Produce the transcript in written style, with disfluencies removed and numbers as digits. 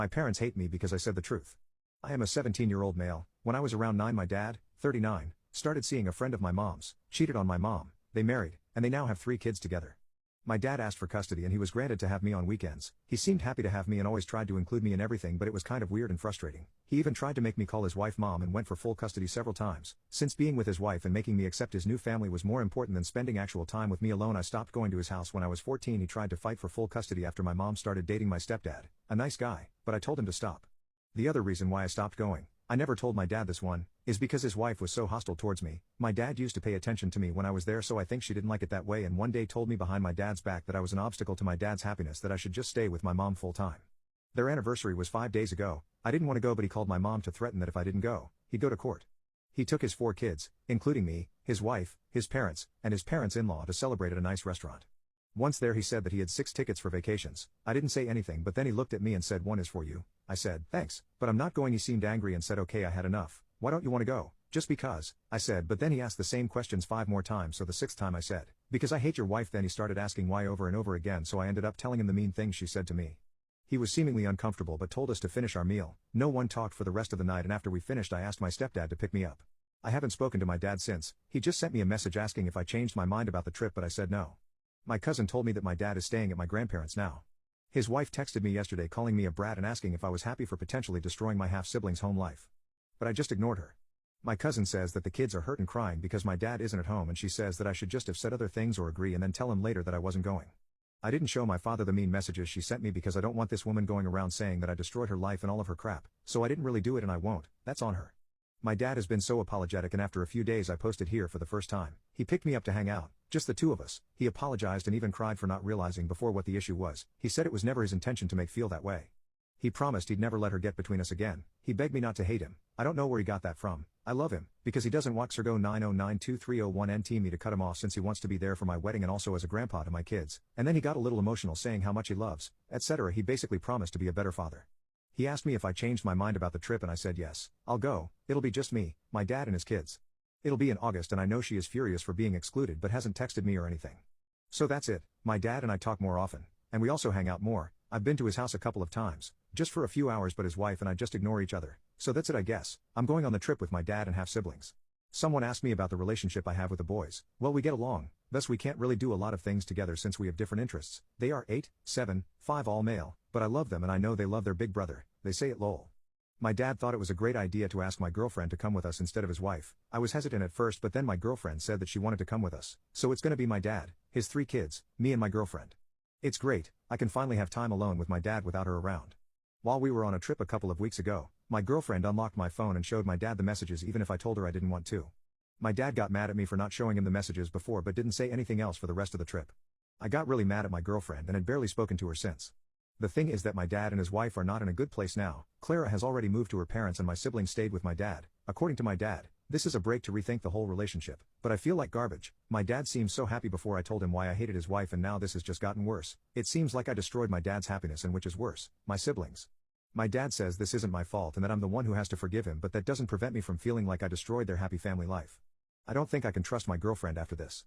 My parents hate me because I said the truth. I am a 17-year-old male. When I was around 9, my dad, 39, started seeing a friend of my mom's, cheated on my mom, they married, and they now have 3 kids together. My dad asked for custody and he was granted to have me on weekends. He seemed happy to have me and always tried to include me in everything, but it was kind of weird and frustrating. He even tried to make me call his wife mom and went for full custody several times. Since being with his wife and making me accept his new family was more important than spending actual time with me alone, I stopped going to his house when I was 14. He tried to fight for full custody after my mom started dating my stepdad, a nice guy, but I told him to stop. The other reason why I stopped going, I never told my dad this one, is because his wife was so hostile towards me. My dad used to pay attention to me when I was there, so I think she didn't like it that way, and one day told me behind my dad's back that I was an obstacle to my dad's happiness, that I should just stay with my mom full time. Their anniversary was 5 days ago. I didn't want to go, but he called my mom to threaten that if I didn't go, he'd go to court. He took his 4 kids, including me, his wife, his parents, and his parents-in-law to celebrate at a nice restaurant. Once there he said that he had 6 tickets for vacations. I didn't say anything, but then he looked at me and said, "One is for you." I said, "Thanks, but I'm not going." He seemed angry and said, "Okay, I had enough. Why don't you want to go?" "Just because," I said, but then he asked the same questions 5 more times, so the 6th time I said, "Because I hate your wife." Then he started asking why over and over again, so I ended up telling him the mean things she said to me. He was seemingly uncomfortable but told us to finish our meal. No one talked for the rest of the night, and after we finished I asked my stepdad to pick me up. I haven't spoken to my dad since. He just sent me a message asking if I changed my mind about the trip, but I said no. My cousin told me that my dad is staying at my grandparents' now. His wife texted me yesterday calling me a brat and asking if I was happy for potentially destroying my half-sibling's home life. But I just ignored her. My cousin says that the kids are hurt and crying because my dad isn't at home, and she says that I should just have said other things or agree and then tell him later that I wasn't going. I didn't show my father the mean messages she sent me because I don't want this woman going around saying that I destroyed her life and all of her crap, so I didn't really do it and I won't. That's on her. My dad has been so apologetic, and after a few days I posted here for the first time. He picked me up to hang out, just the 2 of us. He apologized and even cried for not realizing before what the issue was. He said it was never his intention to make feel that way. He promised he'd never let her get between us again. He begged me not to hate him. I don't know where he got that from. I love him, because he doesn't want Sergo 9092301NT me to cut him off, since he wants to be there for my wedding and also as a grandpa to my kids. And then he got a little emotional saying how much he loves, etc. He basically promised to be a better father. He asked me if I changed my mind about the trip and I said yes, I'll go. It'll be just me, my dad and his kids. It'll be in August, and I know she is furious for being excluded but hasn't texted me or anything. So that's it. My dad and I talk more often, and we also hang out more. I've been to his house a couple of times, just for a few hours, but his wife and I just ignore each other. So that's it, I guess. I'm going on the trip with my dad and half-siblings. Someone asked me about the relationship I have with the boys. Well, we get along, thus we can't really do a lot of things together since we have different interests. They are 8, 7, 5 all male, but I love them and I know they love their big brother. They say it lol. My dad thought it was a great idea to ask my girlfriend to come with us instead of his wife. I was hesitant at first, but then my girlfriend said that she wanted to come with us. So it's gonna be my dad, his 3 kids, me and my girlfriend. It's great. I can finally have time alone with my dad without her around. While we were on a trip a couple of weeks ago, my girlfriend unlocked my phone and showed my dad the messages even if I told her I didn't want to. My dad got mad at me for not showing him the messages before but didn't say anything else for the rest of the trip. I got really mad at my girlfriend and had barely spoken to her since. The thing is that my dad and his wife are not in a good place now. Clara has already moved to her parents and my siblings stayed with my dad. According to my dad, this is a break to rethink the whole relationship, but I feel like garbage. My dad seemed so happy before I told him why I hated his wife, and now this has just gotten worse. It seems like I destroyed my dad's happiness, and which is worse, my siblings. My dad says this isn't my fault and that I'm the one who has to forgive him, but that doesn't prevent me from feeling like I destroyed their happy family life. I don't think I can trust my girlfriend after this.